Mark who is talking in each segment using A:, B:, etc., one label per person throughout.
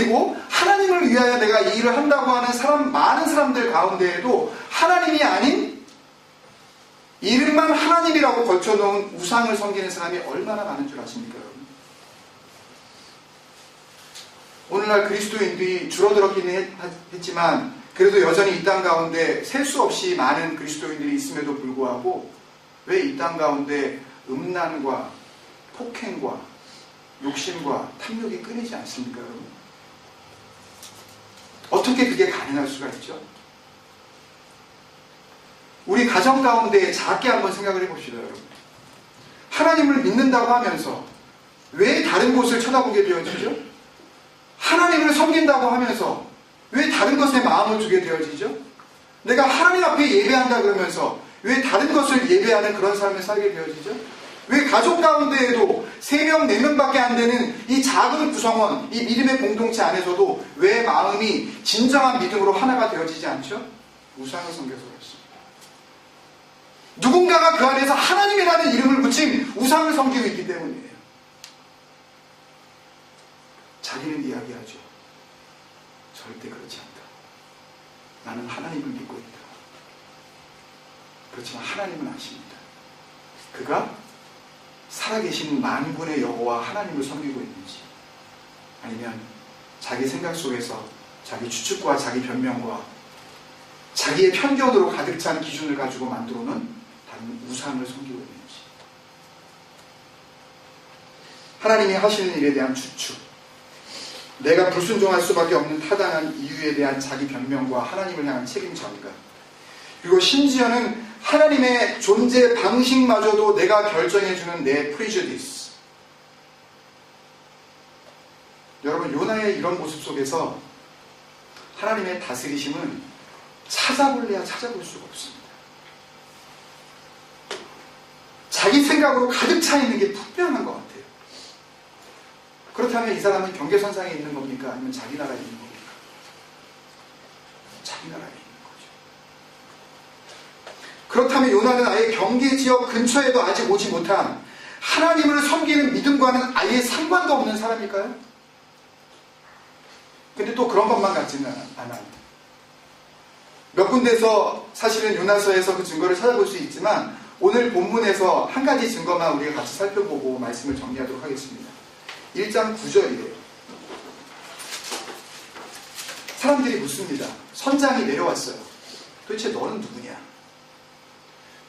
A: 그리고 하나님을 위하여 내가 이 일을 한다고 하는 많은 사람들 가운데에도 하나님이 아닌 이름만 하나님이라고 걸쳐놓은 우상을 섬기는 사람이 얼마나 많은 줄 아십니까, 여러분? 오늘날 그리스도인들이 줄어들었기는 했지만 그래도 여전히 이 땅 가운데 셀 수 없이 많은 그리스도인들이 있음에도 불구하고 왜 이 땅 가운데 음란과 폭행과 욕심과 탐욕이 끊이지 않습니까, 여러분? 어떻게 그게 가능할 수가 있죠? 우리 가정 가운데 작게 한번 생각을 해봅시다, 여러분. 하나님을 믿는다고 하면서 왜 다른 곳을 쳐다보게 되어지죠? 하나님을 섬긴다고 하면서 왜 다른 것에 마음을 두게 되어지죠? 내가 하나님 앞에 예배한다 그러면서 왜 다른 것을 예배하는 그런 삶을 살게 되어지죠? 왜 가족 가운데에도 3명, 4명밖에 안 되는 이 작은 구성원, 이 믿음의 공동체 안에서도 왜 마음이 진정한 믿음으로 하나가 되어지지 않죠? 우상을 섬겨서 그렇습니다. 누군가가 그 안에서 하나님이라는 이름을 붙인 우상을 섬기고 있기 때문이에요. 자기는 이야기하죠. 절대 그렇지 않다. 나는 하나님을 믿고 있다. 그렇지만 하나님은 아십니다. 그가 살아계신 만군의 여호와 하나님을 섬기고 있는지, 아니면 자기 생각 속에서 자기 추측과 자기 변명과 자기의 편견으로 가득 찬 기준을 가지고 만들어놓은 다른 우상을 섬기고 있는지. 하나님이 하시는 일에 대한 추측, 내가 불순종할 수밖에 없는 타당한 이유에 대한 자기 변명과 하나님을 향한 책임 전가, 그리고 심지어는 하나님의 존재 방식마저도 내가 결정해주는 내 프리주디스. 여러분, 요나의 이런 모습 속에서 하나님의 다스리심은 찾아볼래야 찾아볼 수가 없습니다. 자기 생각으로 가득 차 있는 게 분명한 것 같아요. 그렇다면 이 사람은 경계선상에 있는 겁니까? 아니면 자기 나라에 있는 겁니까? 자기 나라에 있는 거죠. 그렇다면 요나는 아예 경계지역 근처에도 아직 오지 못한 하나님을 섬기는 믿음과는 아예 상관도 없는 사람일까요? 근데 또 그런 것만 같지는 않아요. 몇 군데서 사실은 요나서에서 그 증거를 찾아볼 수 있지만 오늘 본문에서 한 가지 증거만 우리가 같이 살펴보고 말씀을 정리하도록 하겠습니다. 1장 9절이에요. 사람들이 묻습니다. 선장이 내려왔어요. 도대체 너는 누구냐?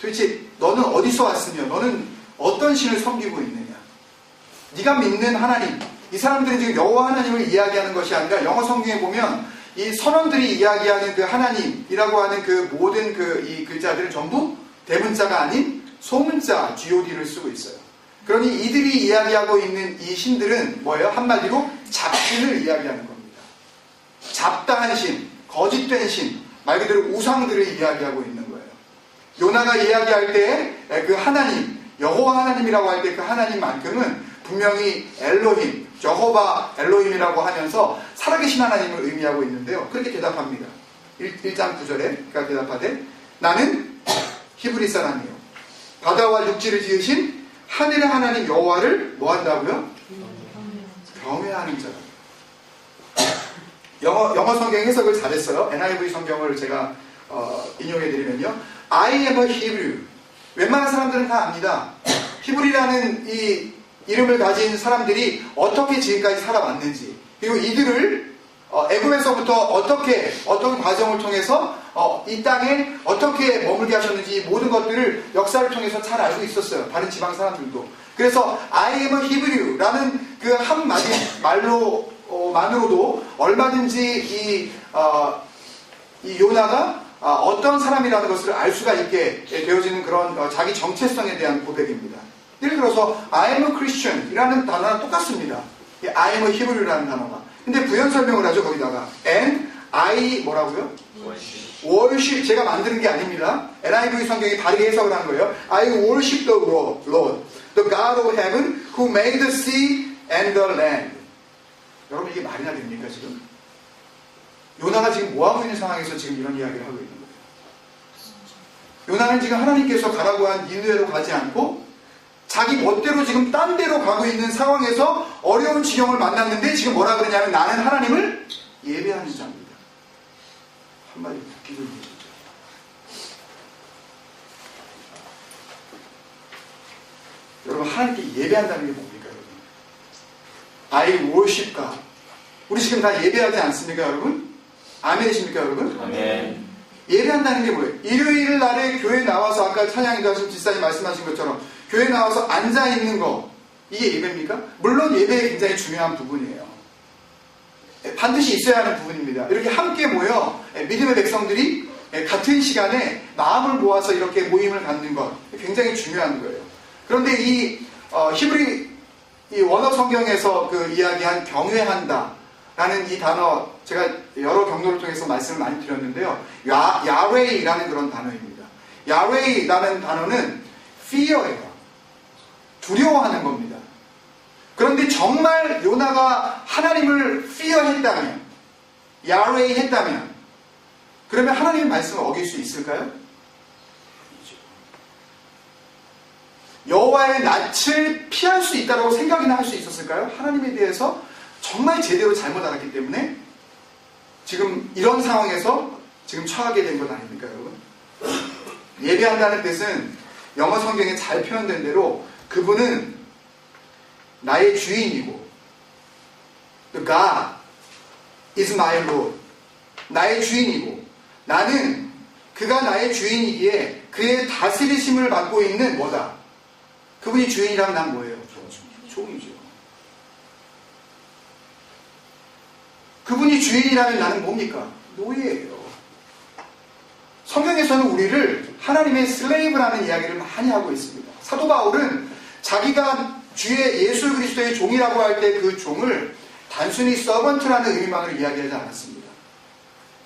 A: 도대체 너는 어디서 왔으며 너는 어떤 신을 섬기고 있느냐? 네가 믿는 하나님, 이 사람들은 지금 여호와 하나님을 이야기하는 것이 아니라 영어 성경에 보면 이 선원들이 이야기하는 그 하나님이라고 하는 그 모든 이 글자들은 전부 대문자가 아닌 소문자 GOD를 쓰고 있어요. 그러니 이들이 이야기하고 있는 이 신들은 뭐예요? 한마디로 잡신을 이야기하는 겁니다. 잡다한 신, 거짓된 신, 말 그대로 우상들을 이야기하고 있는 거예요. 요나가 이야기할 때 그 하나님, 여호와 하나님이라고 할 때 그 하나님만큼은 분명히 엘로힘, 여호바 엘로힘이라고 하면서 살아계신 하나님을 의미하고 있는데요. 그렇게 대답합니다. 1장 9절에 그가 대답하되 나는 히브리 사람이요 바다와 육지를 지으신 하늘의 하나님 여호와를 뭐 한다고요? 경외하는 자다. 영어 성경 해석을 잘했어요. NIV 성경을 제가 인용해드리면요, I am a Hebrew. 웬만한 사람들은 다 압니다. 히브리라는 이 이름을 가진 사람들이 어떻게 지금까지 살아왔는지, 그리고 이들을 애굽에서부터 어떤 과정을 통해서 이 땅에 어떻게 머물게 하셨는지 모든 것들을 역사를 통해서 잘 알고 있었어요. 다른 지방 사람들도. 그래서 I am a Hebrew라는 그 한 마디 말로만으로도 얼마든지 이 요나가 어떤 사람이라는 것을 알 수가 있게 되어지는 그런 자기 정체성에 대한 고백입니다. 예를 들어서 I am a Christian 이라는 단어랑 똑같습니다. I am a Hebrew라는 단어가. 근데 부연 설명을 하죠, 거기다가. And I 뭐라고요? worship. 제가 만드는 게 아닙니다. NIV 성경이 바르게 해석을 하는 거예요. I worship the Lord, the God of heaven, who made the sea and the land. 여러분, 이게 말이나 됩니까, 지금? 요나가 지금 뭐하고 있는 상황에서 지금 이런 이야기를 하고 있는 거예요? 요나는 지금 하나님께서 가라고 한 니느웨로 가지 않고 자기 멋대로 지금 딴 데로 가고 있는 상황에서 어려운 지경을 만났는데 지금 뭐라 그러냐면 나는 하나님을 예배하는 자입니다. 한마디로 웃기는 얘기죠. 여러분, 하나님께 예배한다는 게 뭡니까, 여러분? I worship God. 우리 지금 다 예배하지 않습니까, 여러분? 아멘이십니까, 여러분?
B: 아멘.
A: 예배한다는 게 뭐예요? 일요일 날에 교회 나와서 아까 찬양인도 하신 집사님 말씀하신 것처럼 교회 나와서 앉아있는 거, 이게 예배입니까? 물론 예배에 굉장히 중요한 부분이에요. 반드시 있어야 하는 부분입니다. 이렇게 함께 모여 믿음의 백성들이 같은 시간에 마음을 모아서 이렇게 모임을 갖는 것, 굉장히 중요한 거예요. 그런데 이 히브리 이 원어 성경에서 그 이야기한 경외한다 라는 이 단어, 제가 여러 경로를 통해서 말씀을 많이 드렸는데요. 야훼이라는 그런 단어입니다. 야훼이라는 단어는 fear예요. 두려워하는 겁니다. 그런데 정말 요나가 하나님을 fear했다면, 야훼 했다면, 그러면 하나님의 말씀을 어길 수 있을까요? 여호와의 낯을 피할 수 있다고 생각이나 할 수 있었을까요? 하나님에 대해서 정말 제대로 잘못 알았기 때문에 지금 이런 상황에서 지금 처하게 된 것 아닙니까, 여러분? 예배한다는 뜻은 영어 성경에 잘 표현된 대로 그분은 나의 주인이고 The God is my Lord. 나의 주인이고 나는 그가 나의 주인이기에 그의 다스리심을 받고 있는 뭐다? 그분이 주인이라면 난 뭐예요? 종이죠. 그분이 주인이라면 나는 뭡니까? 노예예요. 성경에서는 우리를 하나님의 슬레이브라는 이야기를 많이 하고 있습니다. 사도 바울은 자기가 주의 예수 그리스도의 종이라고 할 때 그 종을 단순히 서번트라는 의미만으로 이야기하지 않았습니다.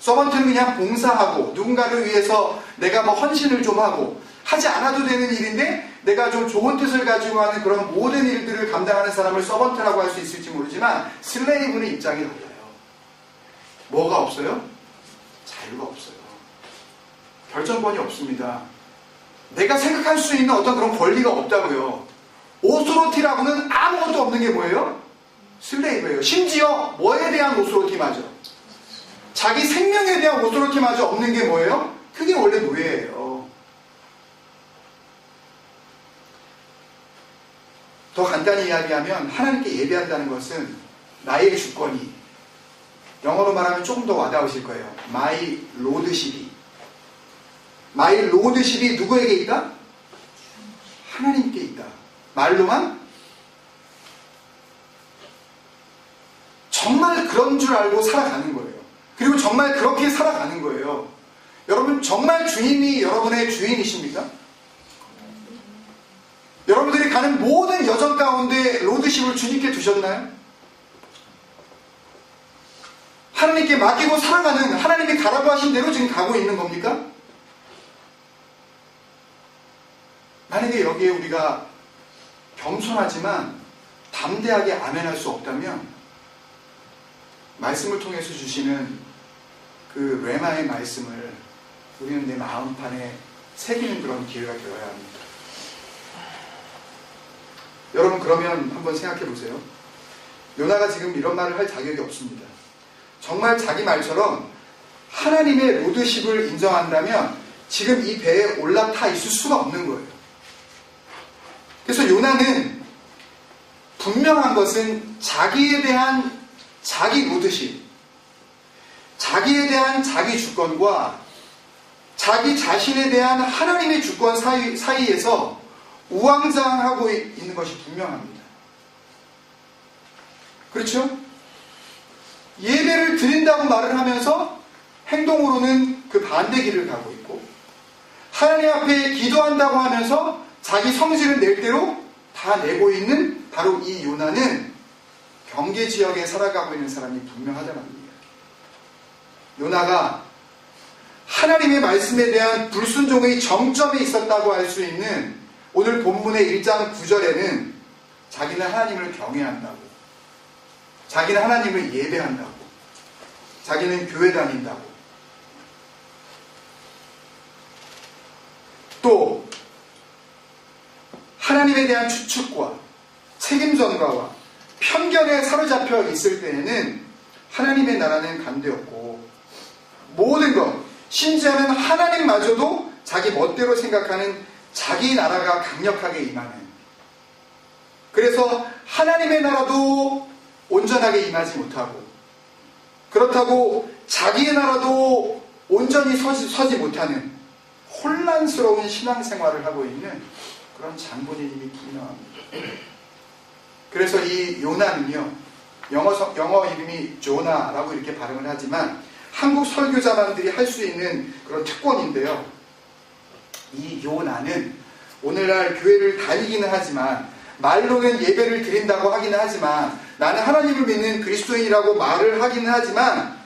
A: 서번트는 그냥 봉사하고 누군가를 위해서 내가 뭐 헌신을 좀 하고 하지 않아도 되는 일인데 내가 좀 좋은 뜻을 가지고 하는 그런 모든 일들을 감당하는 사람을 서번트라고 할 수 있을지 모르지만 슬레이브는 입장이 달라요. 뭐가 없어요? 자유가 없어요. 결정권이 없습니다. 내가 생각할 수 있는 어떤 그런 권리가 없다고요. 오소로티라고는 아무것도 없는 게 뭐예요? 슬레이브예요. 심지어 뭐에 대한 오소로티마저, 자기 생명에 대한 오소로티마저 없는 게 뭐예요? 그게 원래 노예예요. 더 간단히 이야기하면 하나님께 예배한다는 것은 나의 주권이, 영어로 말하면 조금 더 와닿으실 거예요. My Lordship이. My Lordship이 누구에게 있다? 하나님께 있다. 말로만? 정말 그런 줄 알고 살아가는 거예요. 그리고 정말 그렇게 살아가는 거예요. 여러분, 정말 주님이 여러분의 주인이십니까? 여러분들이 가는 모든 여정 가운데 로드십을 주님께 두셨나요? 하나님께 맡기고 살아가는, 하나님이 가라고 하신 대로 지금 가고 있는 겁니까? 만약에 여기에 우리가 겸손하지만 담대하게 아멘할 수 없다면 말씀을 통해서 주시는 그 레마의 말씀을 우리는 내 마음판에 새기는 그런 기회가 되어야 합니다. 여러분, 그러면 한번 생각해 보세요. 요나가 지금 이런 말을 할 자격이 없습니다. 정말 자기 말처럼 하나님의 로드십을 인정한다면 지금 이 배에 올라타 있을 수가 없는 거예요. 그래서 요나는 분명한 것은 자기에 대한 자기 로드십, 자기에 대한 자기 주권과 자기 자신에 대한 하나님의 주권 사이에서 우왕좌왕하고 있는 것이 분명합니다. 그렇죠? 예배를 드린다고 말을 하면서 행동으로는 그 반대 길을 가고 있고, 하나님 앞에 기도한다고 하면서 자기 성질을 낼 대로 다 내고 있는 바로 이 요나는 경계 지역에 살아가고 있는 사람이 분명하다는 겁니다. 요나가 하나님의 말씀에 대한 불순종의 정점에 있었다고 할 수 있는 오늘 본문의 1장 9절에는 자기는 하나님을 경외한다고, 자기는 하나님을 예배한다고, 자기는 교회 다닌다고, 또 하나님에 대한 추측과 책임전가와 편견에 사로잡혀 있을 때에는 하나님의 나라는 간되었고 모든 것, 심지어는 하나님마저도 자기 멋대로 생각하는 자기 나라가 강력하게 임하는, 그래서 하나님의 나라도 온전하게 임하지 못하고 그렇다고 자기의 나라도 온전히 서지 못하는 혼란스러운 신앙생활을 하고 있는 그런 장본인님이 기명합니다. 그래서 이 요나는요, 영어 이름이 조나라고 이렇게 발음을 하지만 한국 설교자만들이 할 수 있는 그런 특권인데요. 이 요나는 오늘날 교회를 다니기는 하지만, 말로는 예배를 드린다고 하기는 하지만, 나는 하나님을 믿는 그리스도인이라고 말을 하기는 하지만,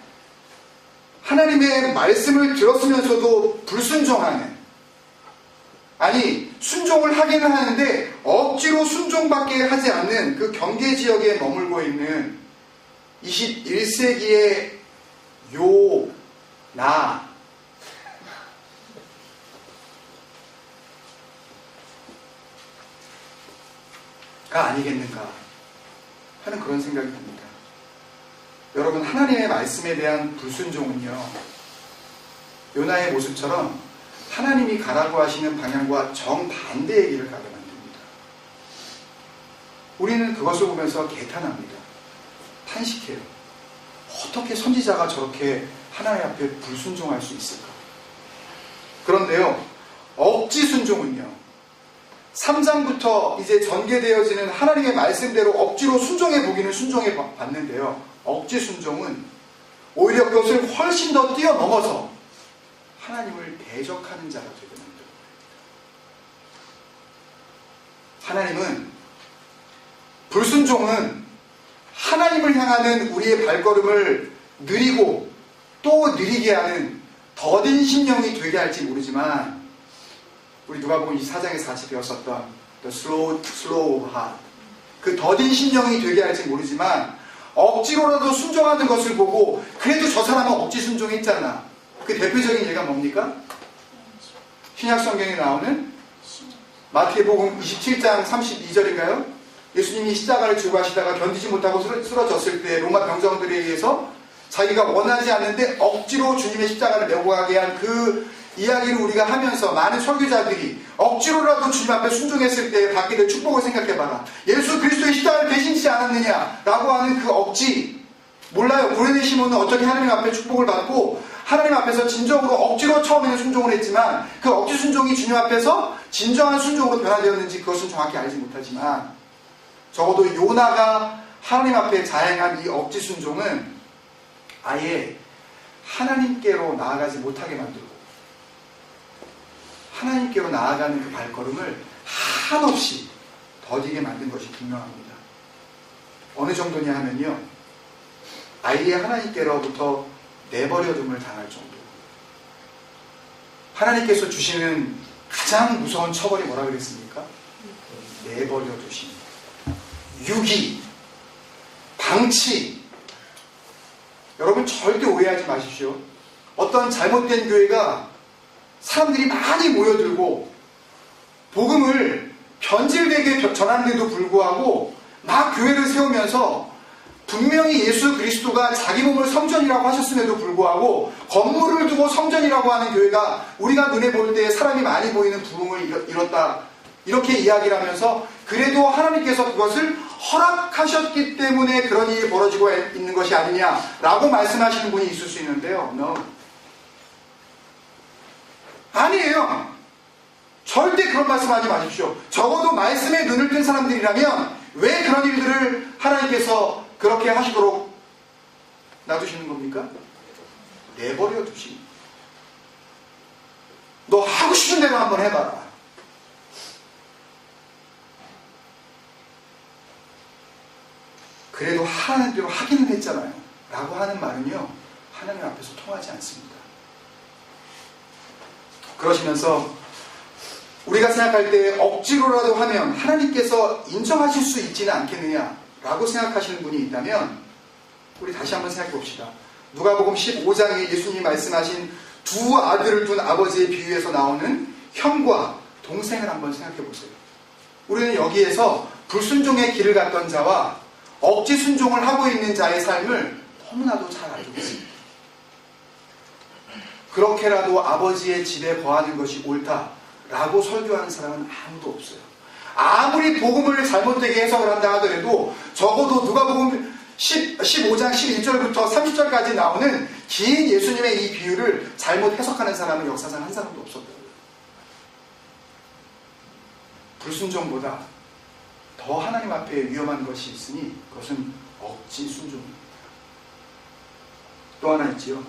A: 하나님의 말씀을 들었으면서도 불순종하는, 아니 순종을 하기는 하는데 억지로 순종밖에 하지 않는 그 경계지역에 머물고 있는 21세기의 요나가 아니겠는가 하는 그런 생각이 듭니다. 여러분, 하나님의 말씀에 대한 불순종은요, 요나의 모습처럼 하나님이 가라고 하시는 방향과 정반대의 길을 가게 만듭니다. 우리는 그것을 보면서 개탄합니다. 탄식해요. 어떻게 선지자가 저렇게 하나님 앞에 불순종할 수 있을까? 그런데요, 억지 순종은요, 3장부터 이제 전개되어지는 하나님의 말씀대로 억지로 순종해 보기는 순종해 봤는데요, 억지 순종은 오히려 그것을 훨씬 더 뛰어넘어서 하나님을 대적하는 자가 되게 만듭니다. 하나님은, 불순종은 하나님을 향하는 우리의 발걸음을 느리고 또 느리게 하는 더딘 심령이 되게 할지 모르지만, 우리 누가복음 24장에서 같이 배웠었던 the slow heart, 그 더딘 심령이 되게 할지 모르지만 억지로라도 순종하는 것을 보고, 그래도 저 사람은 억지 순종했잖아. 그 대표적인 예가 뭡니까? 신약성경에 나오는 마태복음 27장 32절인가요? 예수님이 십자가를 지고 가시다가 견디지 못하고 쓰러졌을 때 로마 병정들에 의해서 자기가 원하지 않는데 억지로 주님의 십자가를 메고 가게 한 그 이야기를 우리가 하면서 많은 설교자들이 억지로라도 주님 앞에 순종했을 때 받게 될 축복을 생각해봐라. 예수 그리스도의 십자가를 대신치지 않았느냐라고 하는 그 억지, 몰라요. 고레네 시몬은 어떻게 하나님 앞에 축복을 받고 하나님 앞에서 진정으로 억지로 처음에는 순종을 했지만 그 억지 순종이 주님 앞에서 진정한 순종으로 변화되었는지 그것은 정확히 알지 못하지만, 적어도 요나가 하나님 앞에 자행한 이 억지 순종은 아예 하나님께로 나아가지 못하게 만들고 하나님께로 나아가는 그 발걸음을 한없이 더디게 만든 것이 분명합니다. 어느 정도냐 하면요, 아예 하나님께로부터 내버려둠을 당할 정도. 하나님께서 주시는 가장 무서운 처벌이 뭐라 그랬습니까? 내버려 두심, 유기, 방치. 여러분 절대 오해하지 마십시오. 어떤 잘못된 교회가 사람들이 많이 모여들고 복음을 변질되게 전하는데도 불구하고 막 교회를 세우면서 분명히 예수 그리스도가 자기 몸을 성전이라고 하셨음에도 불구하고 건물을 두고 성전이라고 하는 교회가 우리가 눈에 볼 때 사람이 많이 보이는 부흥을 이뤘다, 이렇게 이야기를 하면서 그래도 하나님께서 그것을 허락하셨기 때문에 그런 일이 벌어지고 있는 것이 아니냐라고 말씀하시는 분이 있을 수 있는데요. No. 아니에요. 절대 그런 말씀하지 마십시오. 적어도 말씀에 눈을 뜬 사람들이라면 왜 그런 일들을 하나님께서 그렇게 하시도록 놔두시는 겁니까? 내버려 두시. 너 하고 싶은 대로 한번 해봐라. 그래도 하는 대로 하기는 했잖아요 라고 하는 말은요, 하나님 앞에서 통하지 않습니다. 그러시면서 우리가 생각할 때 억지로라도 하면 하나님께서 인정하실 수 있지는 않겠느냐 라고 생각하시는 분이 있다면, 우리 다시 한번 생각해 봅시다. 누가복음 15장에 예수님이 말씀하신 두 아들을 둔 아버지의 비유에서 나오는 형과 동생을 한번 생각해 보세요. 우리는 여기에서 불순종의 길을 갔던 자와 억지 순종을 하고 있는 자의 삶을 너무나도 잘 알고 있습니다. 그렇게라도 아버지의 집에 거하는 것이 옳다라고 설교하는 사람은 아무도 없어요. 아무리 복음을 잘못되게 해석을 한다 하더라도 적어도 누가복음 15장 11절부터 30절까지 나오는 긴 예수님의 이 비유를 잘못 해석하는 사람은 역사상 한 사람도 없었다고요. 불순종보다 더 하나님 앞에 위험한 것이 있으니 그것은 억지 순종입니다. 또 하나 있지요.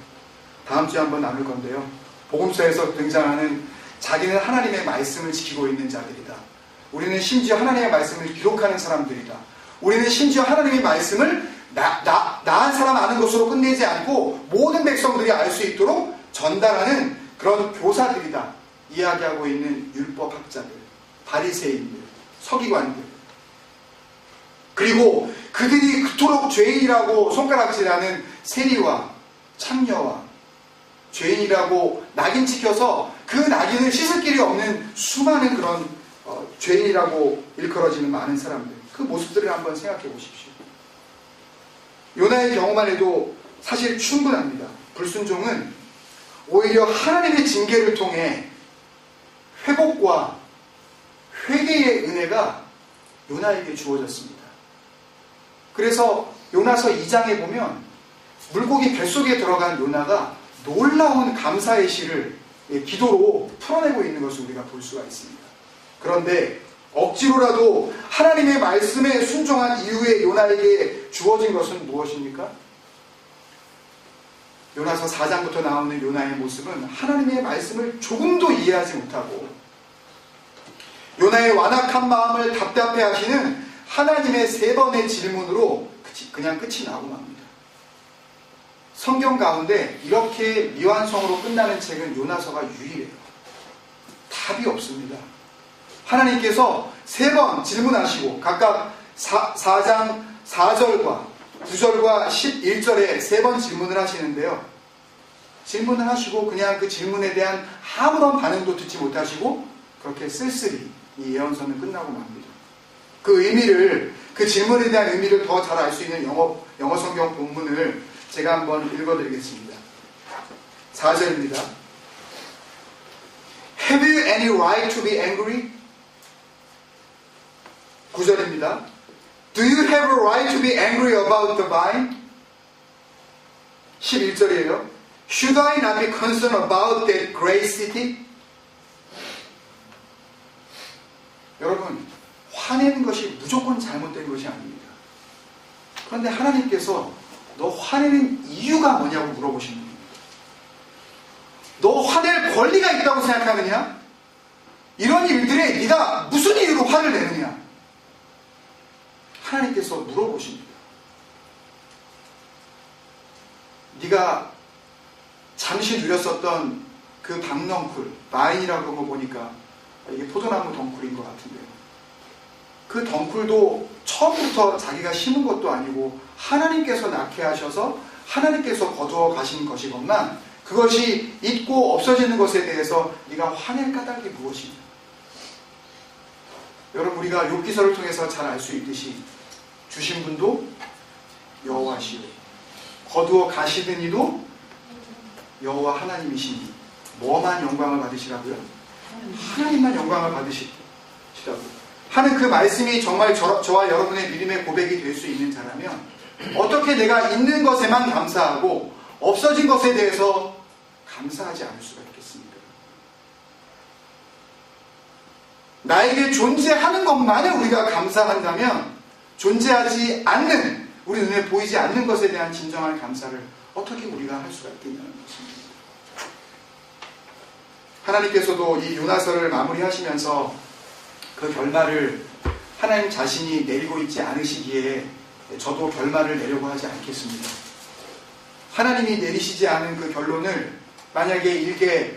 A: 다음 주에 한번 나눌 건데요. 복음서에서 등장하는 자기는 하나님의 말씀을 지키고 있는 자들이다. 우리는 심지어 하나님의 말씀을 기록하는 사람들이다. 우리는 심지어 하나님의 말씀을 나 한 사람 아는 것으로 끝내지 않고 모든 백성들이 알 수 있도록 전달하는 그런 교사들이다. 이야기하고 있는 율법학자들, 바리새인들, 서기관들. 그리고 그들이 그토록 죄인이라고 손가락질하는 세리와 창녀와 죄인이라고 낙인 찍혀서 그 낙인을 씻을 길이 없는 수많은 그런 죄인이라고 일컬어지는 많은 사람들, 그 모습들을 한번 생각해 보십시오. 요나의 경우만 해도 사실 충분합니다. 불순종은 오히려 하나님의 징계를 통해 회복과 회개의 은혜가 요나에게 주어졌습니다. 그래서 요나서 2장에 보면 물고기 뱃속에 들어간 요나가 놀라운 감사의 시를 기도로 풀어내고 있는 것을 우리가 볼 수가 있습니다. 그런데 억지로라도 하나님의 말씀에 순종한 이후에 요나에게 주어진 것은 무엇입니까? 요나서 4장부터 나오는 요나의 모습은 하나님의 말씀을 조금도 이해하지 못하고 요나의 완악한 마음을 답답해 하시는 하나님의 3번의 질문으로 그냥 끝이 나고 맙니다. 성경 가운데 이렇게 미완성으로 끝나는 책은 요나서가 유일해요. 답이 없습니다. 하나님께서 3번 질문하시고 각각 4장 4절과 9절과 11절에 3번 질문을 하시는데요. 질문을 하시고 그냥 그 질문에 대한 아무런 반응도 듣지 못하시고 그렇게 쓸쓸히 이 예언서는 끝나고 맙니다. 그 의미를, 그 질문에 대한 의미를 더 잘 알 수 있는 영어 성경 본문을 제가 한번 읽어드리겠습니다. 4절입니다. Have you any right to be angry? 9절입니다. Do you have a right to be angry about the vine? 11절이에요. Should I not be concerned about that great city? 여러분, 화내는 것이 무조건 잘못된 것이 아닙니다. 그런데 하나님께서 너 화내는 이유가 뭐냐고 물어보시는 겁니다. 너 화낼 권리가 있다고 생각하느냐? 이런 일들에 네가 무슨 이유로 화를 내느냐? 하나님께서 물어보십니다. 네가 잠시 누렸었던 그 박넝쿨, 바인이라고 그런 거 보니까 이게 포도나무 덩쿨인 것 같은데요. 그 덩쿨도 처음부터 자기가 심은 것도 아니고 하나님께서 낳게 하셔서 하나님께서 거두어 가신 것이건만 그것이 잊고 없어지는 것에 대해서 네가 화낼 까닭이 무엇이냐? 여러분, 우리가 욥기서를 통해서 잘 알 수 있듯이 주신 분도 여호와시요 거두어 가시는 이도 여호와 하나님이시니 뭐만 영광을 받으시라고요? 하나님만 영광을 받으시라고 하는 그 말씀이 정말 저와 여러분의 믿음의 고백이 될 수 있는 자라면 어떻게 내가 있는 것에만 감사하고 없어진 것에 대해서 감사하지 않을 수가 있겠습니까? 나에게 존재하는 것만을 우리가 감사한다면 존재하지 않는, 우리 눈에 보이지 않는 것에 대한 진정한 감사를 어떻게 우리가 할 수가 있겠냐는 것입니다. 하나님께서도 이 요나서를 마무리하시면서 그 결말을 하나님 자신이 내리고 있지 않으시기에 저도 결말을 내려고 하지 않겠습니다. 하나님이 내리시지 않은 그 결론을 만약에 일개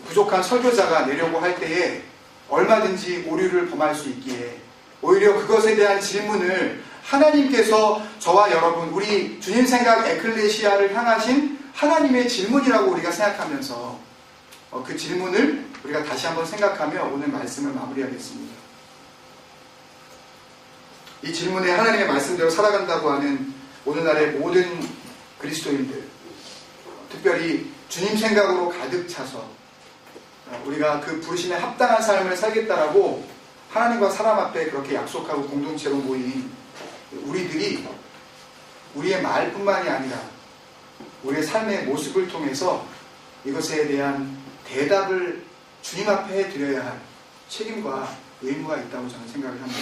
A: 부족한 설교자가 내려고 할 때에 얼마든지 오류를 범할 수 있기에 오히려 그것에 대한 질문을 하나님께서 저와 여러분, 우리 주님 생각 에클레시아를 향하신 하나님의 질문이라고 우리가 생각하면서 그 질문을 우리가 다시 한번 생각하며 오늘 말씀을 마무리하겠습니다. 이 질문에 하나님의 말씀대로 살아간다고 하는 오늘날의 모든 그리스도인들, 특별히 주님 생각으로 가득 차서 우리가 그 부르심에 합당한 삶을 살겠다라고 하나님과 사람 앞에 그렇게 약속하고 공동체로 모인 우리들이 우리의 말뿐만이 아니라 우리의 삶의 모습을 통해서 이것에 대한 대답을 주님 앞에 드려야 할 책임과 의무가 있다고 저는 생각을 합니다.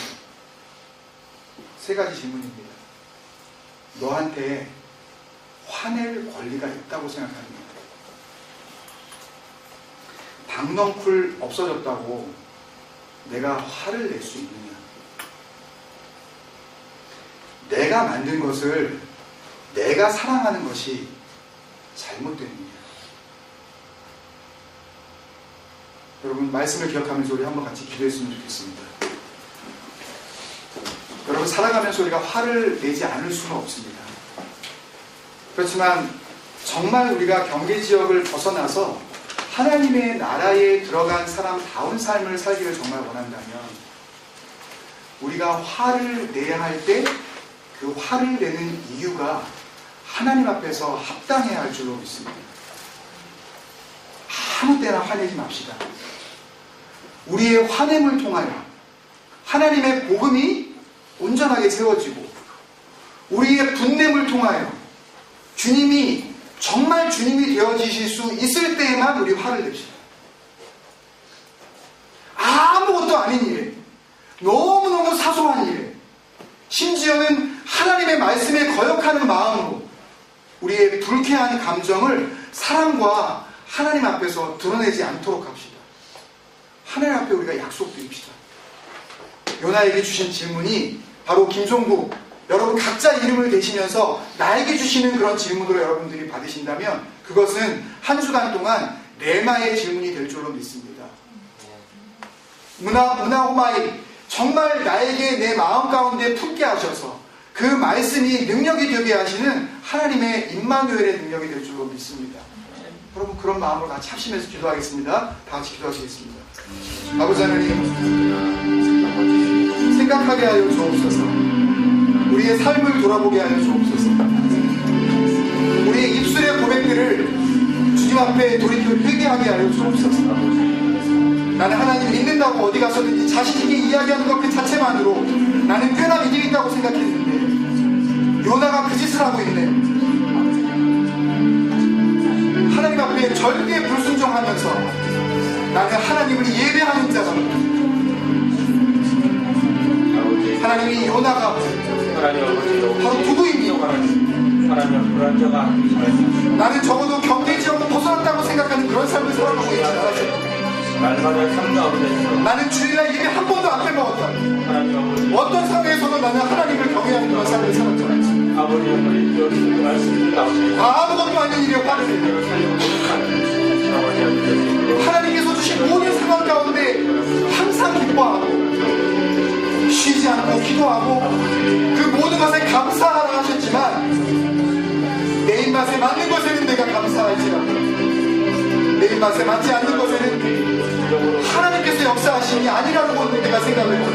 A: 세 가지 질문입니다. 너한테 화낼 권리가 있다고 생각합니다. 박넝쿨 없어졌다고 내가 화를 낼 수 있느냐? 내가 만든 것을 내가 사랑하는 것이 잘못되느냐? 여러분, 말씀을 기억하면서 우리 한번 같이 기도했으면 좋겠습니다. 여러분, 살아가면서 우리가 화를 내지 않을 수는 없습니다. 그렇지만 정말 우리가 경계지역을 벗어나서 하나님의 나라에 들어간 사람다운 삶을 살기를 정말 원한다면 우리가 화를 내야 할 때 그 화를 내는 이유가 하나님 앞에서 합당해야 할 줄로 믿습니다. 아무 때나 화내지 맙시다. 우리의 화냄을 통하여 하나님의 복음이 온전하게 세워지고 우리의 분냄을 통하여 주님이 정말 주님이 되어지실 수 있을 때에만 우리 화를 냅시다. 아무것도 아닌 일에, 너무너무 사소한 일에, 심지어는 하나님의 말씀에 거역하는 마음으로 우리의 불쾌한 감정을 사람과 하나님 앞에서 드러내지 않도록 합시다. 하나님 앞에 우리가 약속드립시다. 요나에게 주신 질문이 바로 김종국, 여러분 각자 이름을 대시면서 나에게 주시는 그런 질문으로 여러분들이 받으신다면 그것은 한 주간 동안 레마의 질문이 될 줄로 믿습니다. 문화호마이, 정말 나에게 내 마음 가운데 품게 하셔서 그 말씀이 능력이 되게 하시는 하나님의 임마누엘의 능력이 될 줄로 믿습니다. 여러분, 그런 마음으로 같이 합심해서 기도하겠습니다. 다 같이 기도하시겠습니다. 아버지 하나님, 생각하게 하여 주옵소서. 우리의 삶을 돌아보게 하여 주옵소서. 우리의 입술의 고백들을 주님 앞에 돌이켜 회개하게 하여 주옵소서. 나는 하나님 믿는다고 어디 가서든지 자신있게 이야기하는 것 그 자체만으로 나는 꽤나 믿음이 있다고 생각했는데 요나가 그 짓을 하고 있네요. 하나님 앞에 절대 불순종하면서 나는 하나님을 예배하는 자다. 하나님이 요나가 바로 누구입니까? 나는 적어도 경계지역을 벗어났다고 생각하는 그런 삶을 살아가고 있지 않았어요. 나는 주일날 예배 한 번도 안 빼먹었다. 어떤 상황에서도 나는 하나님을 경외하는 그런 삶을 살았잖아요. 아무것도 아닌 일에 화를 내요. 하나님께서 주신 모든 상황 가운데 항상 기뻐하고 쉬지 않고 기도하고 그 모든 것에 감사하라 하셨지만 내 입맛에 맞는 것에는 내가 감사할지라도 내 입맛에 맞지 않는 것에는 하나님께서 역사하심이 아니라는 것을 내가 생각을 해요.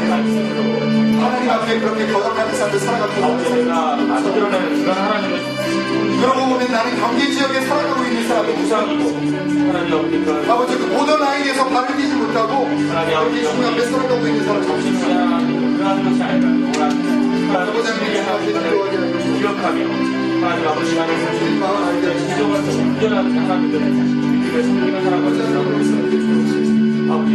A: 하나님 앞에 그렇게 거듭하는 삶을 살아갔던 그러고 보면 나는 경계지역에 살아가고 있는 사람이 아버지 그 모던 라인에서 발을 뛰지 못하고 이렇게 주님 앞에 살아가고 있는 사람이 아버지 하나님
B: 기억하며 하나님 아버지 안에서 주님 마음 알게 진정한 온전한 하나님들의 믿음의 성경을 살아가는 사람으로 아버지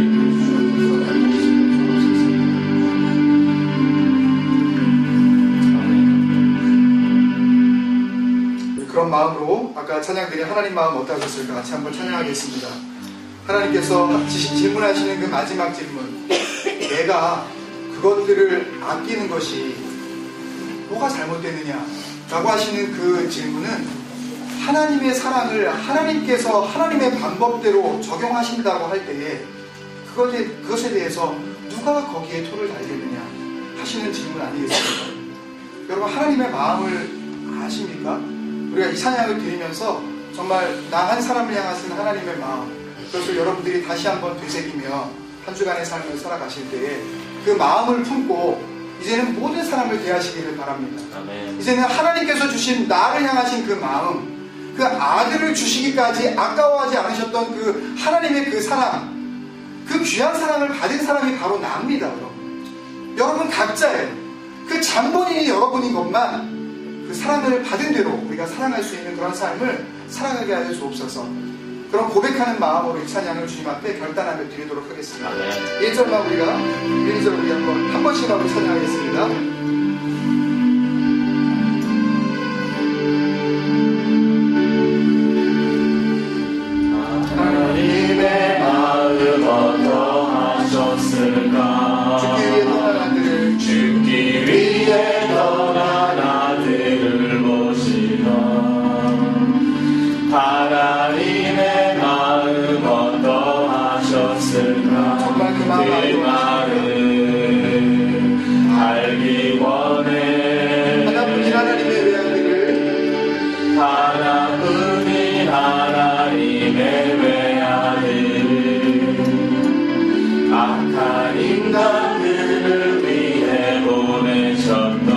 A: 그런 마음으로 아까 찬양드린 하나님 마음 어떠셨을까 같이 한번 찬양하겠습니다. 하나님께서 질문하시는 그 마지막 질문, 내가 그것들을 아끼는 것이 뭐가 잘못되느냐 라고 하시는 그 질문은 하나님의 사랑을 하나님께서 하나님의 방법대로 적용하신다고 할 때에 그것에 대해서 누가 거기에 토를 달겠느냐 하시는 질문 아니겠습니까? 여러분, 하나님의 마음을 아십니까? 우리가 이 찬양을 드리면서 정말 나 한 사람을 향하신 하나님의 마음, 그것을 여러분들이 다시 한번 되새기며 한 주간의 삶을 살아가실 때에 그 마음을 품고 이제는 모든 사람을 대하시기를 바랍니다.
B: 아멘.
A: 이제는 하나님께서 주신 나를 향하신 그 마음, 그 아들을 주시기까지 아까워하지 않으셨던 그 하나님의 그 사랑, 그 귀한 사랑을 받은 사람이 바로 나입니다. 여러분 각자예요. 그 장본인이 여러분인 것만 그 사랑을 받은 대로 우리가 사랑할 수 있는 그런 삶을 살아가게 하여 주옵소서. 그런 고백하는 마음으로 이 찬양을 주님 앞에 결단하며 드리도록 하겠습니다.
B: 아멘.
A: 1절만 우리가 1절 우리 한 번씩 하고 찬양하겠습니다.
B: 하나님의 마음 어떠하셨을까? 죽기 위해 떠난 아들을 모시다. 하나님의 마음 어떠하셨을까?
A: 정말 그 마음
B: 알기 원해.
A: 하나뿐인 하나님의 외아들을
B: 하나뿐인 하나님의 외아들을 악한 인간들을 위해 보내셨던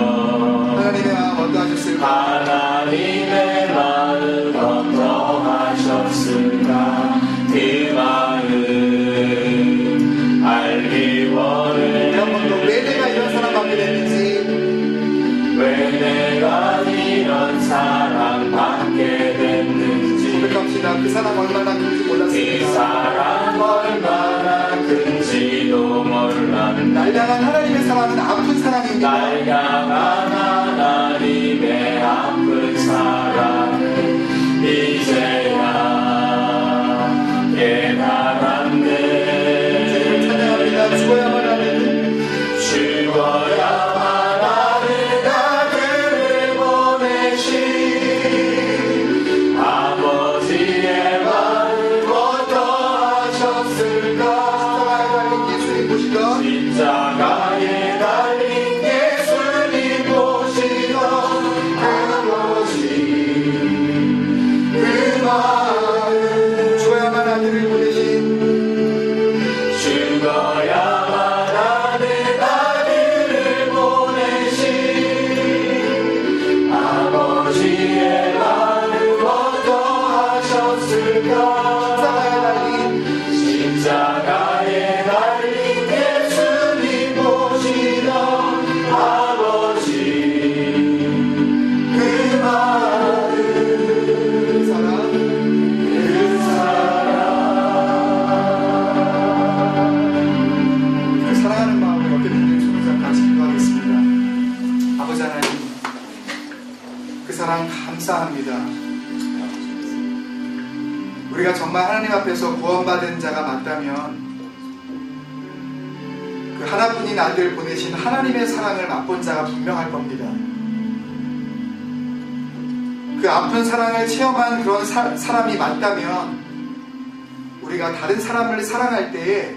A: 하나님의 마음 어떠하셨을까?
B: 하나님의 마음 어떠하셨을까? 그 마음 알기 원해.
A: 왜 내가 이런 사랑 받게 됐는지,
B: 왜 내가 이런 사랑 받게 됐는지,
A: 고백합시다. 그 사랑 얼마나 큰지
B: 그
A: 몰랐습니다.
B: 사랑 얼마나 큰지도 몰랐네.
A: 날 향한 하나님의 사랑은 아픈 사랑입니다.
B: 날 향한 하나님의 아픈 사랑을 이제야 깨달았네.
A: 찬양합니다. 죽어야만 하는
B: 죽어야만 하는 아들을 보내신 아버지의 마음 어떠하셨을까?
A: 십자가에 달린 예수님 보시던
B: 아버지 그 마음
A: 죽어야만 아들을 보내신
B: 죽어야만 하는 아들을 보내신 아버지의 마음 어떠하셨을까? 십자가에 달린 예수님 보시던 아버지 그 마음
A: 사랑,
B: 그 사랑
A: 그 사랑하는 마음을 옆에 있는 손을 같이 기도하겠습니다. 아버지 하나님, 그 사랑 감사합니다. 우리가 정말 하나님 앞에서 구원받은 자가 맞다면 그 하나뿐인 아들 보내신 하나님의 사랑을 맛본 자가 분명할 겁니다. 그 아픈 사랑을 체험한 그런 사람이 맞다면 우리가 다른 사람을 사랑할 때에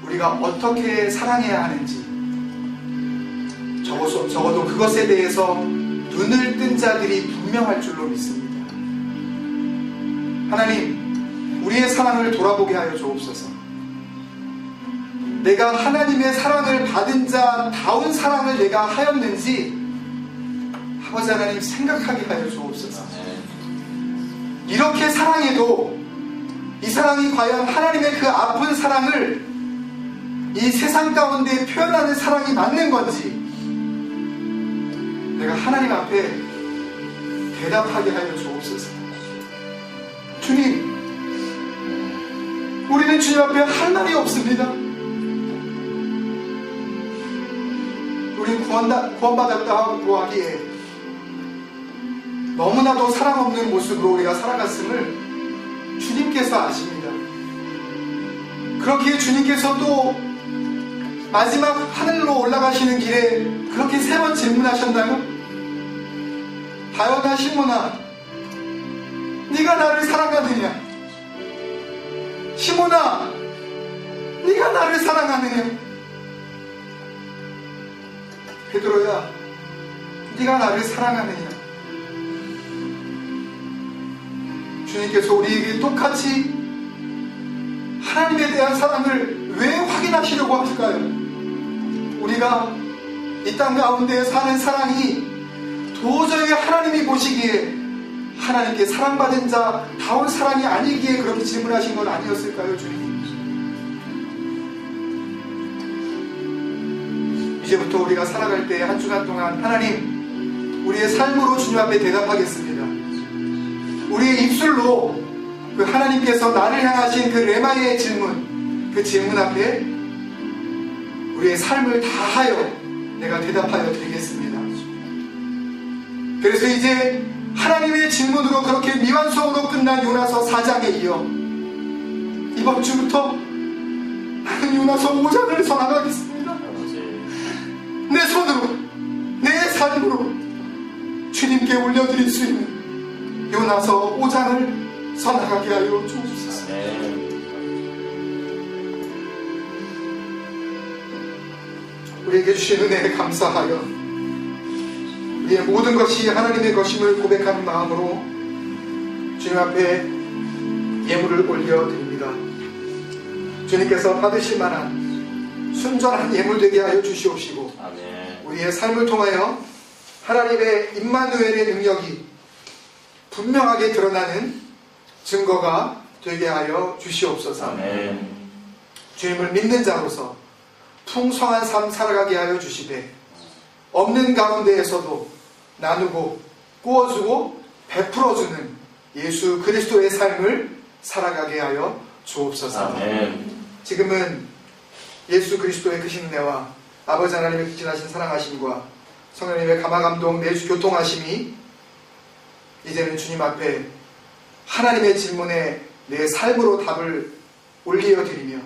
A: 우리가 어떻게 사랑해야 하는지 적어도 그것에 대해서 눈을 뜬 자들이 분명할 줄로 믿습니다. 하나님, 우리의 사랑을 돌아보게 하여 주옵소서. 내가 하나님의 사랑을 받은 자다운 사랑을 내가 하였는지 아버지 하나님 생각하게 하여 주옵소서. 이렇게 사랑해도 이 사랑이 과연 하나님의 그 아픈 사랑을 이 세상 가운데 표현하는 사랑이 맞는 건지 내가 하나님 앞에 대답하게 하여 주옵소서. 주님, 우리는 주님 앞에 할 말이 없습니다. 우리는 구원받았다고 하기에 너무나도 사랑 없는 모습으로 우리가 살아갔음을 주님께서 아십니다. 그렇기에 주님께서 또 마지막 하늘로 올라가시는 길에 그렇게 세 번 질문하셨나요? 바요나 시몬아, 네가 나를 사랑하느냐? 시몬아, 네가 나를 사랑하느냐? 베드로야, 네가 나를 사랑하느냐? 주님께서 우리에게 똑같이 하나님에 대한 사랑을 왜 확인하시려고 하실까요? 우리가 이 땅 가운데 사는 사랑이 도저히 하나님이 보시기에 하나님께 사랑받은 자 다운 사랑이 아니기에 그렇게 질문하신 건 아니었을까요, 주님? 이제부터 우리가 살아갈 때 한 주간 동안 하나님, 우리의 삶으로 주님 앞에 대답하겠습니다. 우리의 입술로 그 하나님께서 나를 향하신 그 레마의 질문, 그 질문 앞에 우리의 삶을 다하여 내가 대답하여 드리겠습니다. 그래서 이제 하나님의 질문으로 그렇게 미완성으로 끝난 요나서 4장에 이어 이번 주부터 나는 요나서 5장을 선언하겠습니다. 내 손으로, 내 삶으로 주님께 올려드릴 수 있는 요나서 5장을 선언하게 하여 주옵소서. 우리에게 주신 은혜에 감사하여 우리의 모든 것이 하나님의 것임을 고백하는 마음으로 주님 앞에 예물을 올려드립니다. 주님께서 받으실 만한 순전한 예물 되게 하여 주시옵시고 우리의 삶을 통하여 하나님의 임마누엘의 능력이 분명하게 드러나는 증거가 되게 하여 주시옵소서. 주님을 믿는 자로서 풍성한 삶 살아가게 하여 주시되 없는 가운데에서도 나누고 꾸어주고 베풀어주는 예수 그리스도의 삶을 살아가게 하여 주옵소서. 지금은 예수 그리스도의 크신 은혜와 아버지 하나님의 극진하신 사랑하심과 성령님의 감화감동 내주 교통하심이 이제는 주님 앞에 하나님의 질문에 내 삶으로 답을 올려드리며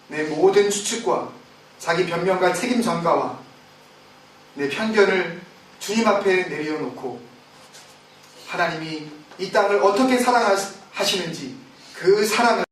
A: 내 모든 추측과 자기 변명과 책임 전가와 내 편견을 주님 앞에 내려놓고 하나님이 이 땅을 어떻게 사랑하시는지 그 사랑을